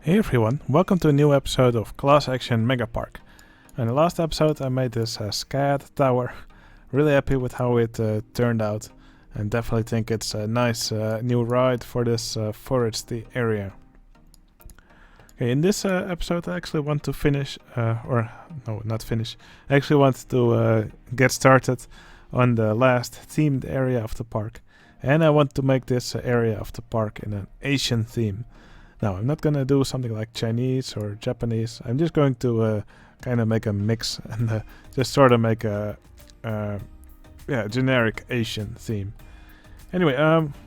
Hey everyone, welcome to a new episode of Class Action Megapark. In the last episode I made this SCAD tower. Really happy with how it turned out and definitely think it's a nice new ride for this foresty area. Okay, in this episode I actually want to finish, I actually want to get started on the last themed area of the park. And I want to make this area of the park in an Asian theme. Now, I'm not going to do something like Chinese or Japanese. I'm just going to kind of make a mix and just sort of make a generic Asian theme. Anyway,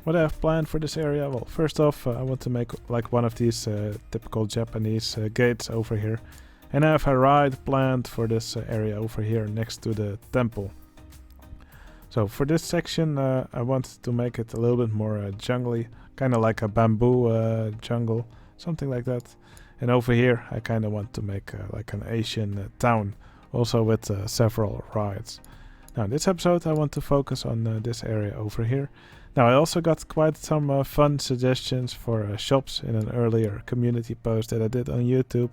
what I have planned for this area? Well, first off, I want to make like one of these typical Japanese gates over here. And I have a ride planned for this area over here next to the temple. So for this section, I want to make it a little bit more jungly. Kind of like a bamboo jungle, something like that. And over here I kind of want to make like an Asian town, also with several rides. Now in this episode I want to focus on this area over here. Now I also got quite some fun suggestions for shops in an earlier community post that I did on YouTube.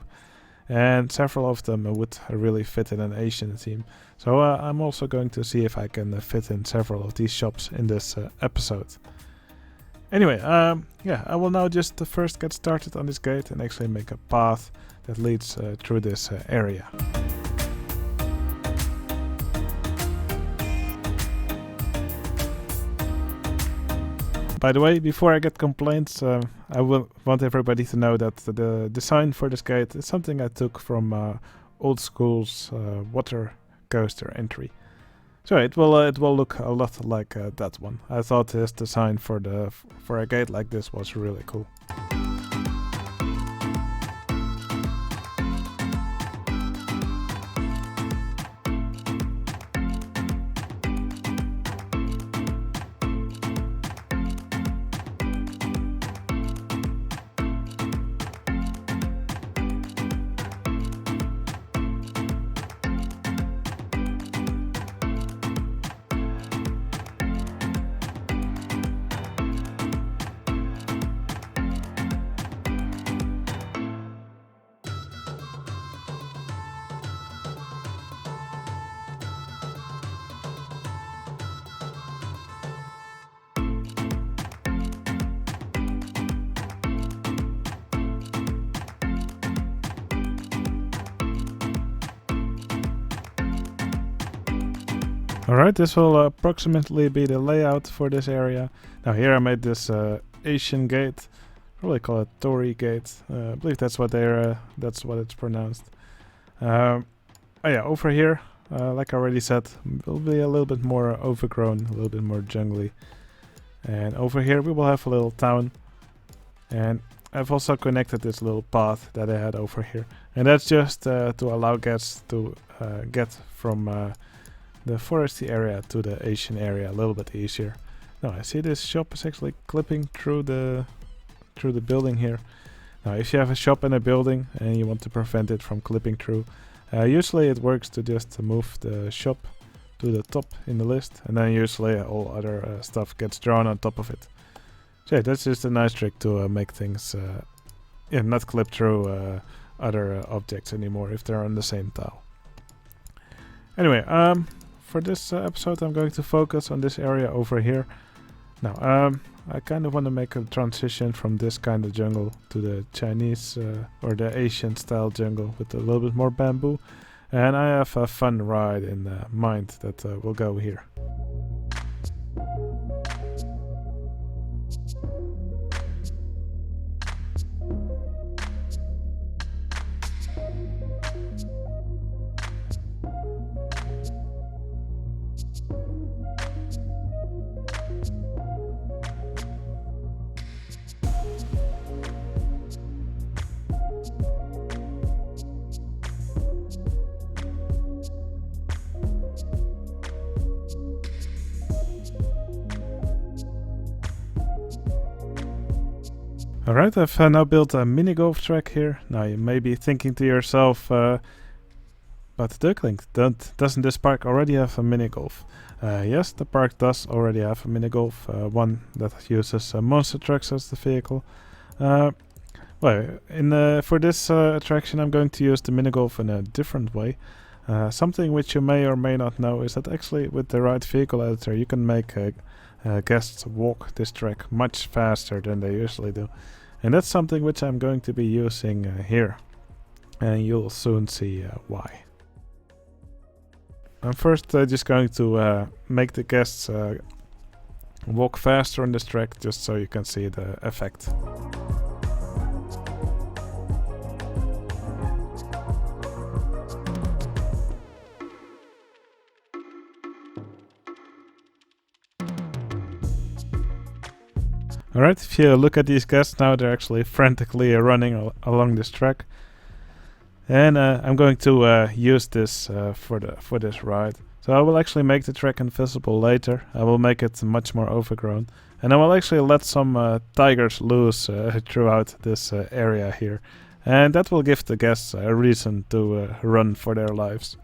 And several of them would really fit in an Asian theme. So I'm also going to see if I can fit in several of these shops in this episode. Anyway, I will now just first get started on this gate and actually make a path that leads through this area. By the way, before I get complaints, I will want everybody to know that the design for this gate is something I took from old school's water coaster entry. So it will look a lot like that one. I thought this design for a gate like this was really cool. Alright, this will approximately be the layout for this area. Now here I made this Asian gate, probably call it Torii gate. I believe that's what it's pronounced. Over here, like I already said, will be a little bit more overgrown, a little bit more jungly. And over here we will have a little town. And I've also connected this little path that I had over here. And that's just to allow guests to get from the foresty area to the Asian area a little bit easier. Now I see this shop is actually clipping through the building here. Now if you have a shop in a building and you want to prevent it from clipping through, usually it works to just move the shop to the top in the list, and then usually all other stuff gets drawn on top of it. So yeah, that's just a nice trick to make things not clip through other objects anymore if they're on the same tile. Anyway, for this episode I'm going to focus on this area over here. Now, I kind of want to make a transition from this kind of jungle to the Chinese or the Asian style jungle with a little bit more bamboo. And I have a fun ride in mind that will go here. Alright, I've now built a mini golf track here. Now you may be thinking to yourself, but Duckling, doesn't this park already have a mini golf? Yes, the park does already have a mini golf, one that uses monster trucks as the vehicle. Well, for this attraction, I'm going to use the mini golf in a different way. Something which you may or may not know is that actually with the right vehicle editor, you can make guests walk this track much faster than they usually do. And that's something which I'm going to be using here. And you'll soon see why. I'm first just going to make the guests walk faster on this track, just so you can see the effect. Alright, if you look at these guests now, they're actually frantically running along this track. And I'm going to use this for this ride. So I will actually make the track invisible later. I will make it much more overgrown. And I will actually let some tigers loose throughout this area here. And that will give the guests a reason to run for their lives.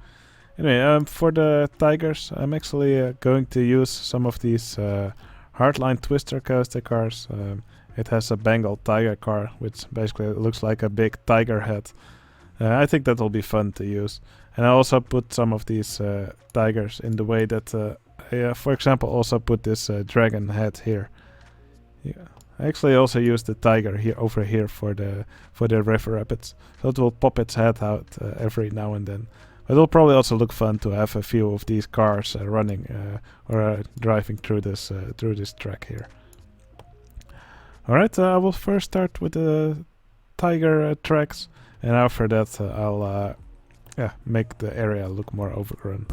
Anyway, for the tigers, I'm actually going to use some of these Hardline Twister coaster cars. It has a Bengal tiger car, which basically looks like a big tiger head. I think that will be fun to use. And I also put some of these tigers in the way that, for example, also put this dragon head here. Yeah. I actually also use the tiger here over here for the river rapids. So it will pop its head out every now and then. It will probably also look fun to have a few of these cars running or driving through this track here. Alright, I will first start with the tiger tracks, and after that I'll make the area look more overgrown.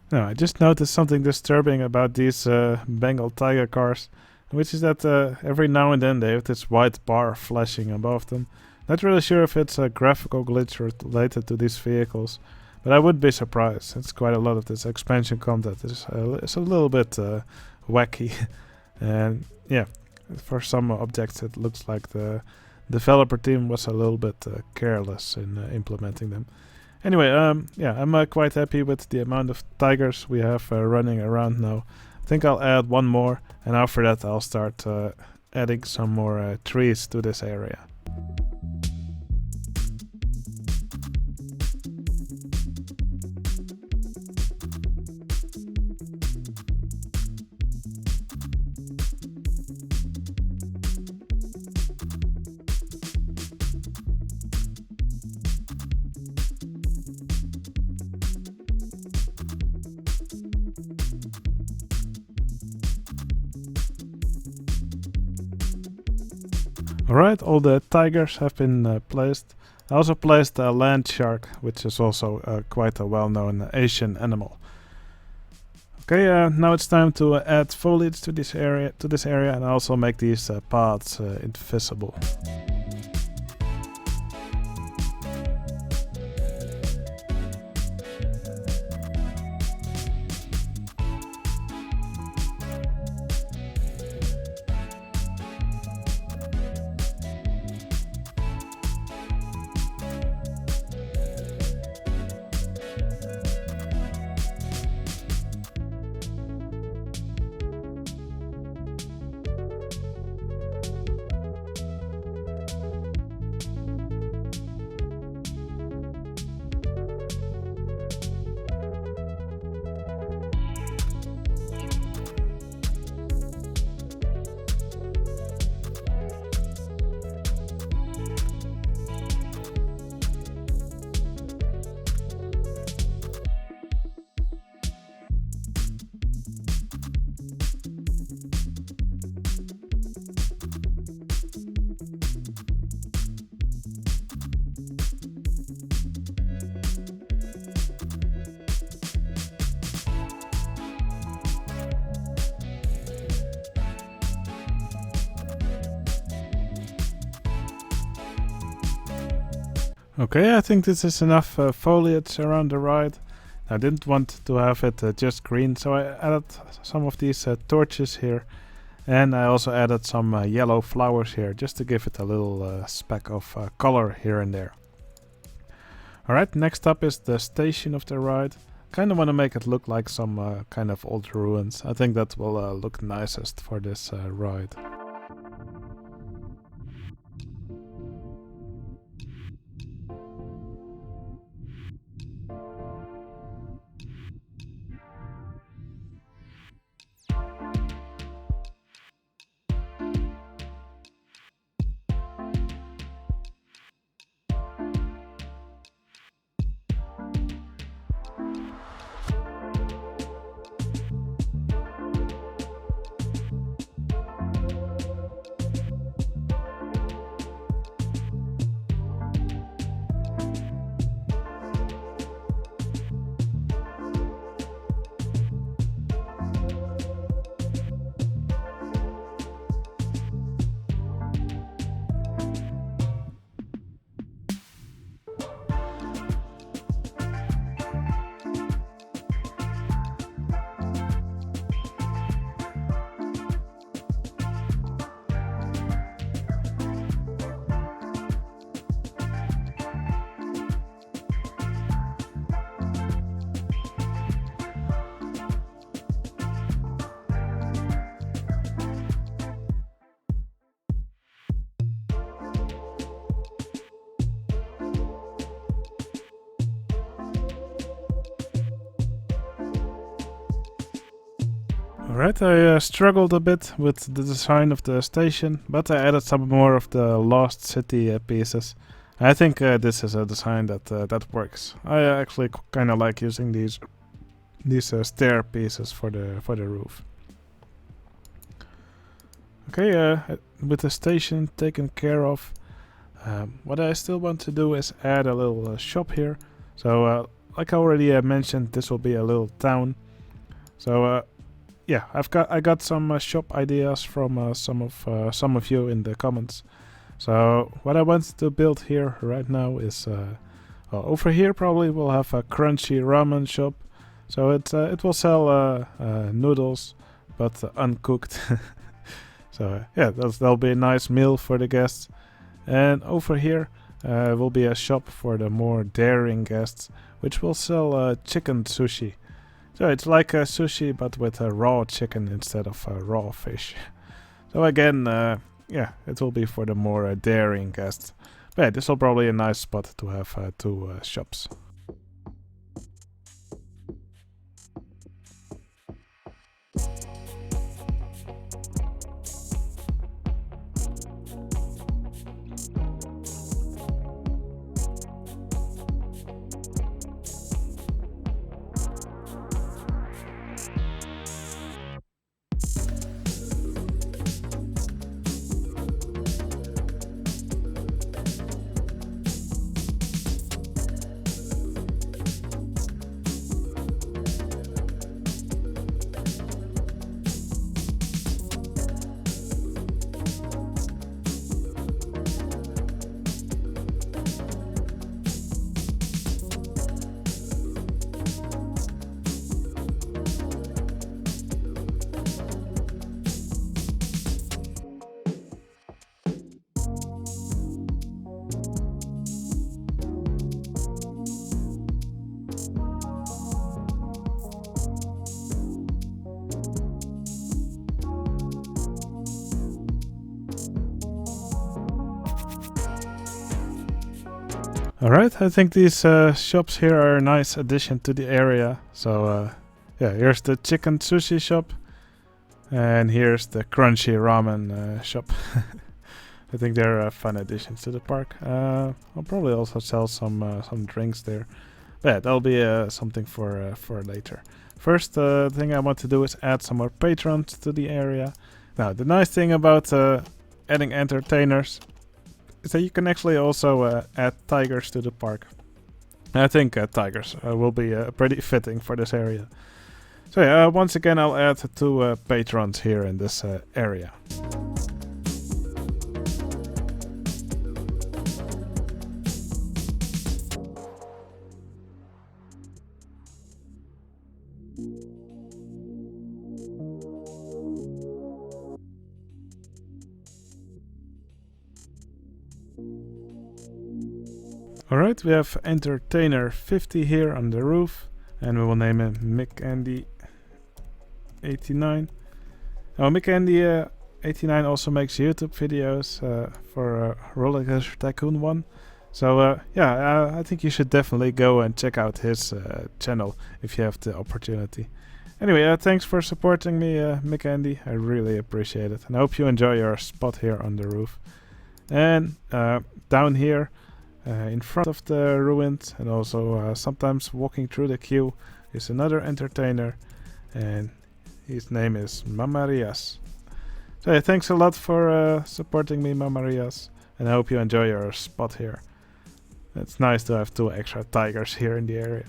No, I just noticed something disturbing about these Bengal tiger cars, which is that every now and then they have this white bar flashing above them. Not really sure if it's a graphical glitch related to these vehicles, but I would be surprised. It's quite a lot of this expansion content. It's a little bit wacky, and yeah, for some objects it looks like the developer team was a little bit careless in implementing them. Anyway, I'm quite happy with the amount of tigers we have running around now. I think I'll add one more, and after that I'll start adding some more trees to this area. Alright, all the tigers have been placed. I also placed a land shark, which is also quite a well-known Asian animal. Okay, now it's time to add foliage to this area, and also make these paths invisible. Okay, I think this is enough foliage around the ride. I didn't want to have it just green, so I added some of these torches here. And I also added some yellow flowers here, just to give it a little speck of color here and there. Alright, next up is the station of the ride. Kind of want to make it look like some kind of old ruins. I think that will look nicest for this ride. Alright, I struggled a bit with the design of the station, but I added some more of the Lost City pieces. I think this is a design that works. I actually kind of like using these stair pieces for the roof. Okay, with the station taken care of, what I still want to do is add a little shop here. So, like I already mentioned, this will be a little town. So, yeah, I got some shop ideas from some of you in the comments. So what I want to build here right now is well, over here probably we'll have a crunchy ramen shop. So it will sell noodles, but uncooked. So yeah, that'll be a nice meal for the guests. And over here will be a shop for the more daring guests, which will sell chicken sushi. So it's like a sushi, but with a raw chicken instead of raw fish. So again, yeah, it will be for the more daring guests. But yeah, this will probably be a nice spot to have two shops. Alright, I think these shops here are a nice addition to the area. So yeah, here's the chicken sushi shop. And here's the crunchy ramen shop. I think they're fun additions to the park. I'll probably also sell some drinks there. But yeah, that'll be something for later. First thing I want to do is add some more patrons to the area. Now, the nice thing about adding entertainers is that you can actually also add tigers to the park. I think tigers will be pretty fitting for this area. So yeah, once again I'll add two patrons here in this area. Alright, we have entertainer 50 here on the roof, and we will name him Mick Andy 89. Oh, Mick Andy 89 also makes YouTube videos for Roller Coaster Tycoon 1. So yeah, I think you should definitely go and check out his channel if you have the opportunity. Anyway, thanks for supporting me, Mick Andy. I really appreciate it, and I hope you enjoy your spot here on the roof. And down here, in front of the ruins, and also sometimes walking through the queue, is another entertainer, and his name is Mamarias. So yeah, thanks a lot for supporting me, Mamarias, and I hope you enjoy your spot here. It's nice to have 2 extra tigers here in the area.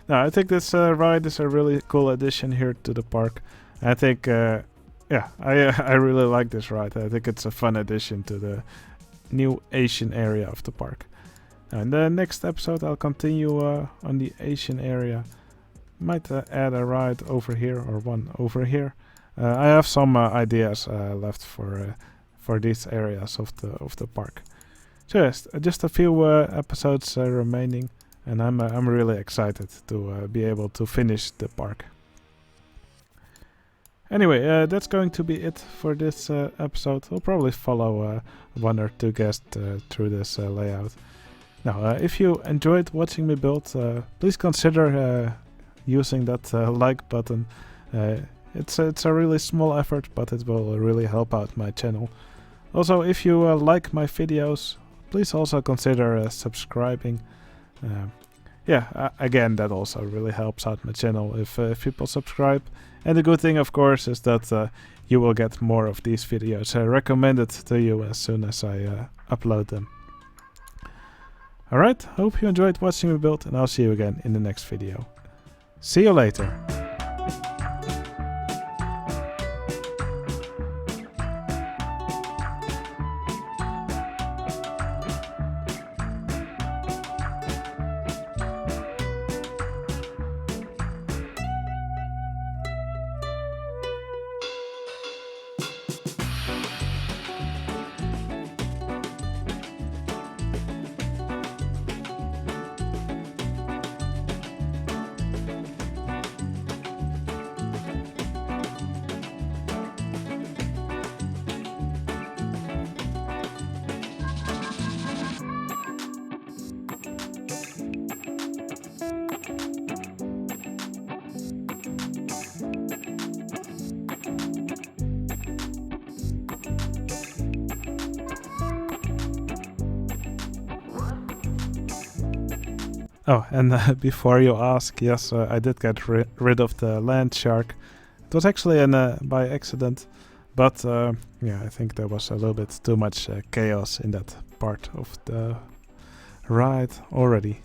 Now, I think this ride is a really cool addition here to the park. I think, yeah, I really like this ride. I think it's a fun addition to the new Asian area of the park. Now, in the next episode, I'll continue on the Asian area. Might add a ride over here or one over here. I have some ideas left for these areas of the park. So yes, just a few episodes remaining, and I'm really excited to be able to finish the park. Anyway, that's going to be it for this episode. We'll probably follow 1 or 2 guests through this layout. Now, if you enjoyed watching me build, please consider using that like button. It's a really small effort, but it will really help out my channel. Also, if you like my videos, please also consider subscribing. Yeah, again, that also really helps out my channel if people subscribe. And the good thing, of course, is that you will get more of these videos recommended to you as soon as I upload them. Alright, hope you enjoyed watching me build, and I'll see you again in the next video. See you later! Oh, and before you ask, yes, I did get rid of the land shark. It was actually by accident, but yeah, I think there was a little bit too much chaos in that part of the ride already.